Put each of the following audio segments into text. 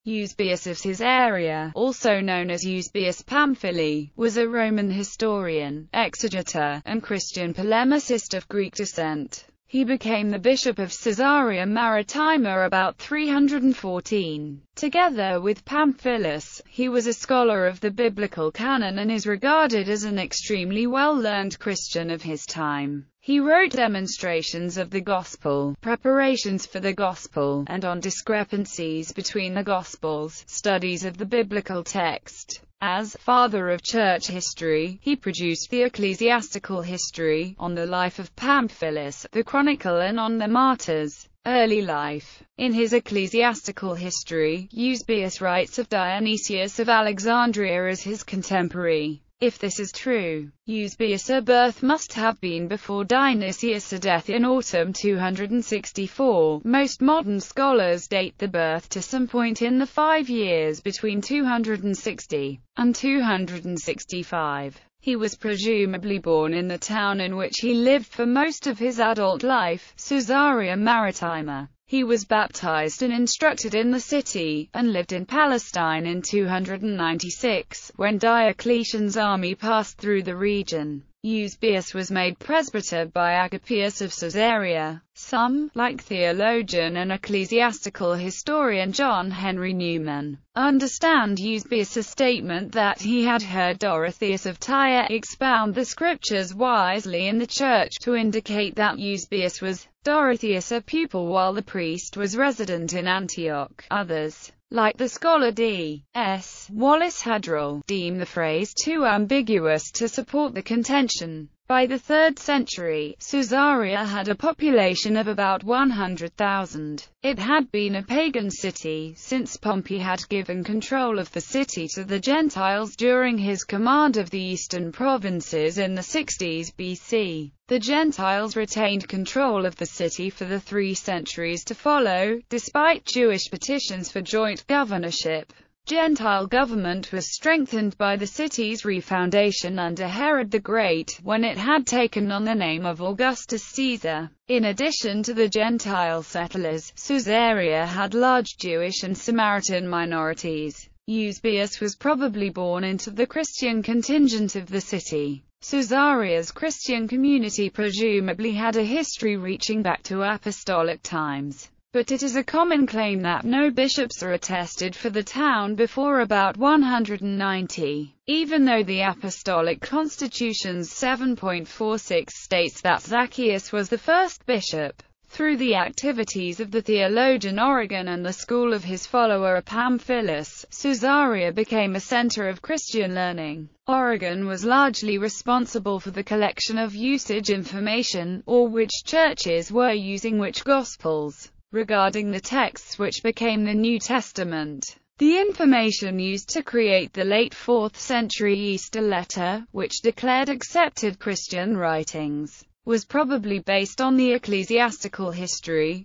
Eusebius of Caesarea, also known as Eusebius Pamphili, was a Roman historian, exegeter, and Christian polemicist of Greek descent. He became the bishop of Caesarea Maritima about 314. Together with Pamphilus, he was a scholar of the biblical canon and is regarded as an extremely well-learned Christian of his time. He wrote demonstrations of the Gospel, preparations for the Gospel, and on discrepancies between the Gospels, studies of the biblical text. As father of church history, he produced the ecclesiastical history, on the life of Pamphilus, the chronicle, and on the martyrs' early life. In his ecclesiastical history, Eusebius writes of Dionysius of Alexandria as his contemporary. If this is true, Eusebius' birth must have been before Dionysius' death in autumn 264. Most modern scholars date the birth to some point in the 5 years between 260 and 265. He was presumably born in the town in which he lived for most of his adult life, Caesarea Maritima. He was baptized and instructed in the city, and lived in Palestine in 296, when Diocletian's army passed through the region. Eusebius was made presbyter by Agapius of Caesarea. Some, like theologian and ecclesiastical historian John Henry Newman, understand Eusebius' statement that he had heard Dorotheus of Tyre expound the scriptures wisely in the church, to indicate that Eusebius was Dorotheus a pupil while the priest was resident in Antioch. Others, like the scholar D.S. Wallace Hadrill, deem the phrase too ambiguous to support the contention. By the 3rd century, Caesarea had a population of about 100,000. It had been a pagan city, since Pompey had given control of the city to the Gentiles during his command of the eastern provinces in the 60s BC. The Gentiles retained control of the city for the 3 centuries to follow, despite Jewish petitions for joint governorship. Gentile government was strengthened by the city's refoundation under Herod the Great, when it had taken on the name of Augustus Caesar. In addition to the Gentile settlers, Caesarea had large Jewish and Samaritan minorities. Eusebius was probably born into the Christian contingent of the city. Caesarea's Christian community presumably had a history reaching back to apostolic times, but it is a common claim that no bishops are attested for the town before about 190, even though the Apostolic Constitution's 7.46 states that Zacchaeus was the first bishop. Through the activities of the theologian Origen and the school of his follower Pamphilus, Caesarea became a center of Christian learning. Origen was largely responsible for the collection of usage information, or which churches were using which Gospels, regarding the texts which became the New Testament. The information used to create the late 4th century Easter letter, which declared accepted Christian writings, was probably based on the ecclesiastical history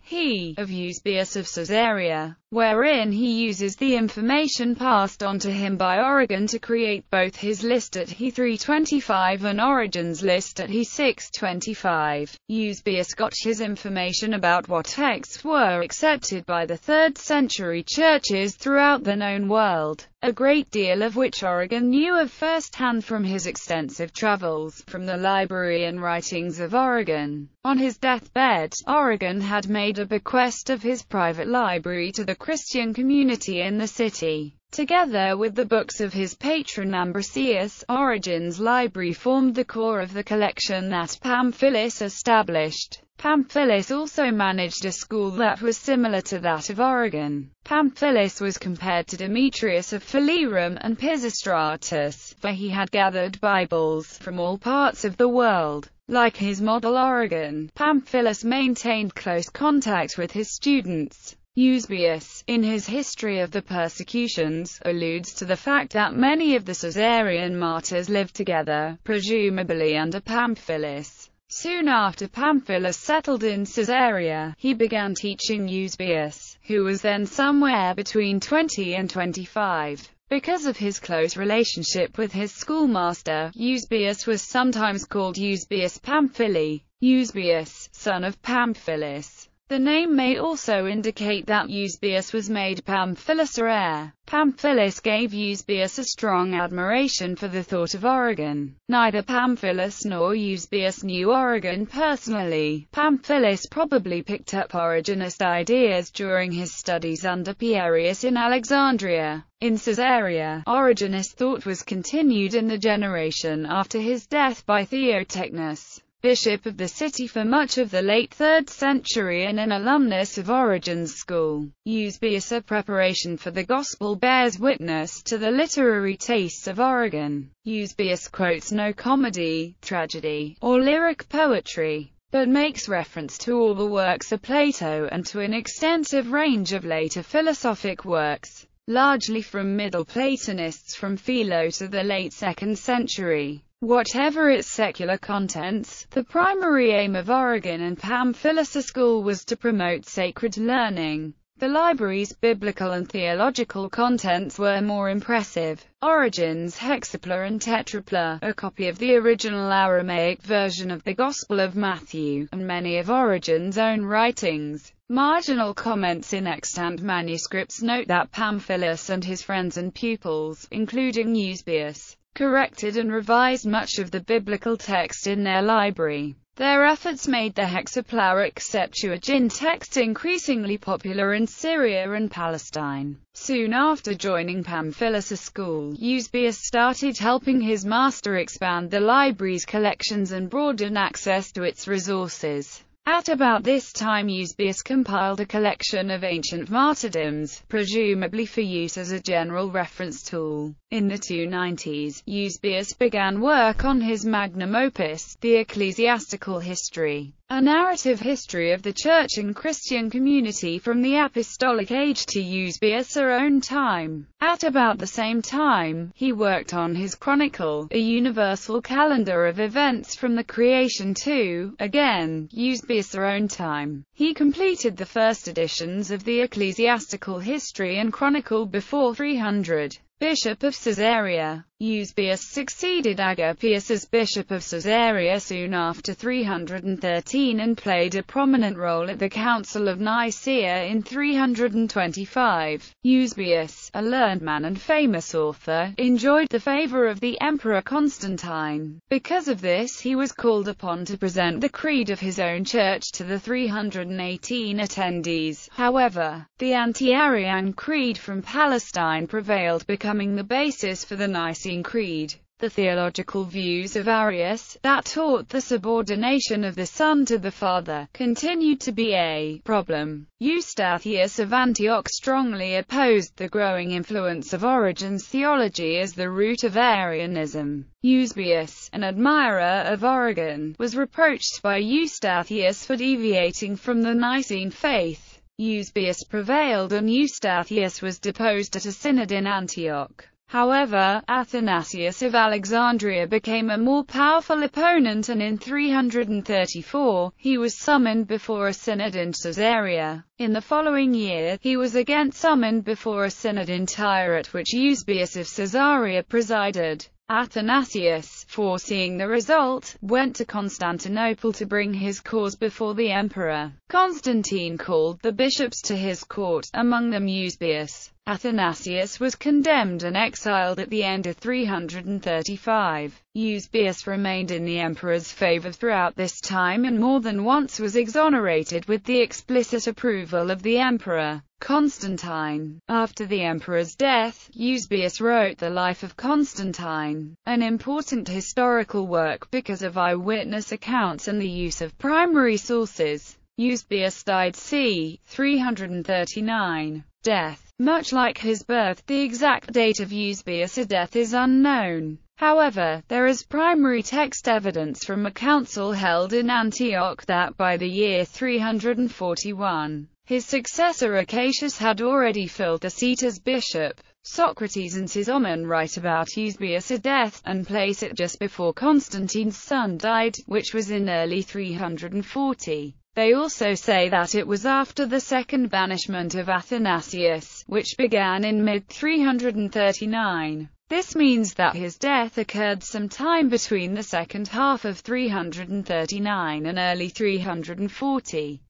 of Eusebius of Caesarea, wherein he uses the information passed on to him by Origen to create both his list at He 325 and Origen's list at He 625. Eusebius got his information about what texts were accepted by the 3rd century churches throughout the known world, a great deal of which Origen knew of first-hand from his extensive travels. From the library and writings of Origen. On his deathbed, Origen had made a bequest of his private library to the Christian community in the city. Together with the books of his patron Ambrosius, Origen's library formed the core of the collection that Pamphilus established. Pamphilus also managed a school that was similar to that of Origen. Pamphilus was compared to Demetrius of Phalerum and Pisistratus, for he had gathered Bibles from all parts of the world. Like his model Origen, Pamphilus maintained close contact with his students. Eusebius, in his History of the Persecutions, alludes to the fact that many of the Caesarean martyrs lived together, presumably under Pamphilus. Soon after Pamphilus settled in Caesarea, he began teaching Eusebius, who was then somewhere between 20 and 25. Because of his close relationship with his schoolmaster, Eusebius was sometimes called Eusebius Pamphili, Eusebius, son of Pamphilus. The name may also indicate that Eusebius was made Pamphilus or heir. Pamphilus gave Eusebius a strong admiration for the thought of Origen. Neither Pamphilus nor Eusebius knew Origen personally. Pamphilus probably picked up Origenist ideas during his studies under Pierius in Alexandria. In Caesarea, Origenist thought was continued in the generation after his death by Theotechnus, bishop of the city for much of the late 3rd century and an alumnus of Origen's school. Eusebius' preparation for the Gospel bears witness to the literary tastes of Origen. Eusebius quotes no comedy, tragedy, or lyric poetry, but makes reference to all the works of Plato and to an extensive range of later philosophic works, largely from Middle Platonists from Philo to the late 2nd century. Whatever its secular contents, the primary aim of Origen and Pamphilus' school was to promote sacred learning. The library's biblical and theological contents were more impressive. Origen's Hexapla and Tetrapla, a copy of the original Aramaic version of the Gospel of Matthew, and many of Origen's own writings. Marginal comments in extant manuscripts note that Pamphilus and his friends and pupils, including Eusebius, corrected and revised much of the biblical text in their library. Their efforts made the Hexaplaric Septuagint text increasingly popular in Syria and Palestine. Soon after joining Pamphilus' school, Eusebius started helping his master expand the library's collections and broaden access to its resources. At about this time, Eusebius compiled a collection of ancient martyrdoms, presumably for use as a general reference tool. In the 290s, Eusebius began work on his magnum opus, the Ecclesiastical History, a narrative history of the Church and Christian community from the Apostolic Age to Eusebius' own time. At about the same time, he worked on his Chronicle, a universal calendar of events from the creation to, again, Eusebius' own time. He completed the first editions of the Ecclesiastical History and Chronicle before 300. Bishop of Caesarea. Eusebius succeeded Agapius as Bishop of Caesarea soon after 313 and played a prominent role at the Council of Nicaea in 325. Eusebius, a learned man and famous author, enjoyed the favor of the Emperor Constantine. Because of this, he was called upon to present the creed of his own church to the 318 attendees. However, the Anti-Arian creed from Palestine prevailed, becoming the basis for the Nicene Creed. The theological views of Arius, that taught the subordination of the Son to the Father, continued to be a problem. Eustathius of Antioch strongly opposed the growing influence of Origen's theology as the root of Arianism. Eusebius, an admirer of Origen, was reproached by Eustathius for deviating from the Nicene faith. Eusebius prevailed and Eustathius was deposed at a synod in Antioch. However, Athanasius of Alexandria became a more powerful opponent, and in 334, he was summoned before a synod in Caesarea. In the following year, he was again summoned before a synod in Tyre at which Eusebius of Caesarea presided. Athanasius, foreseeing the result, went to Constantinople to bring his cause before the emperor. Constantine called the bishops to his court, among them Eusebius. Athanasius was condemned and exiled at the end of 335. Eusebius remained in the emperor's favor throughout this time and more than once was exonerated with the explicit approval of the emperor Constantine. After the emperor's death, Eusebius wrote the Life of Constantine, an important historical work because of eyewitness accounts and the use of primary sources. Eusebius died c. 339. Death. Much like his birth, the exact date of Eusebius' death is unknown. However, there is primary text evidence from a council held in Antioch that by the year 341, his successor Acacius had already filled the seat as bishop. Socrates and Cicerone write about Eusebius' death, and place it just before Constantine's son died, which was in early 340. They also say that it was after the second banishment of Athanasius, which began in mid-339. This means that his death occurred sometime between the second half of 339 and early 340.